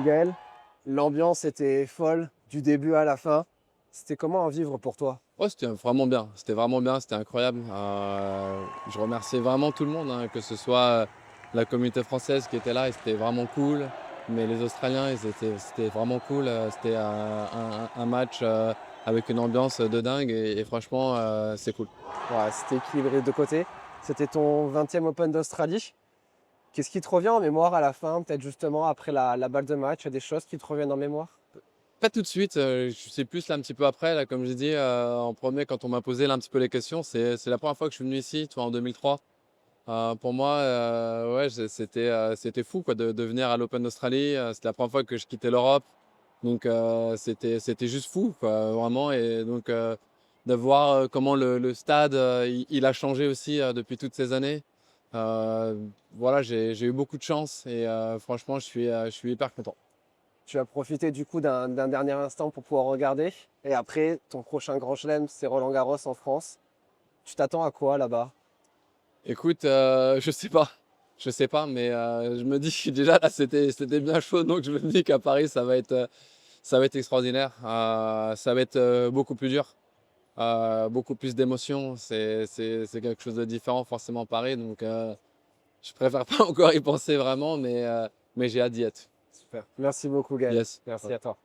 Gaël, l'ambiance était folle du début à la fin. C'était comment à vivre pour toi? Ouais, c'était vraiment bien, c'était incroyable. Je remercie vraiment tout le monde, hein, que ce soit la communauté française qui était là et c'était vraiment cool, mais les Australiens, c'était vraiment cool. C'était un match avec une ambiance de dingue et franchement, c'est cool. Ouais, c'était équilibré de côté. C'était ton 20e Open d'Australie. Qu'est-ce qui te revient en mémoire à la fin, peut-être justement après la balle de match? Il y a des choses qui te reviennent en mémoire? Pas tout de suite, je sais plus là un petit peu après, là, comme j'ai dit en premier quand on m'a posé là un petit peu les questions, c'est la première fois que je suis venu ici, tu vois, en 2003. Pour moi, ouais, c'était fou quoi, de venir à l'Open d'Australie. C'était la première fois que je quittais l'Europe. Donc, c'était juste fou, quoi, vraiment. Et donc, de voir comment le stade, il a changé aussi depuis toutes ces années. Euh, voilà, j'ai eu beaucoup de chance et franchement, je suis hyper content. Tu as profité du coup d'un dernier instant pour pouvoir regarder. Et après, ton prochain grand chelem, c'est Roland-Garros en France. Tu t'attends à quoi là-bas? Écoute, je sais pas. Je sais pas, mais je me dis que déjà là, c'était bien chaud. Donc, je me dis qu'à Paris, ça va être extraordinaire. Ça va être beaucoup plus dur. Beaucoup plus d'émotions. C'est quelque chose de différent forcément Paris. Donc je préfère pas encore y penser vraiment, mais j'ai hâte d'y être. Super. Merci beaucoup, Gaël. Yes. Merci à toi.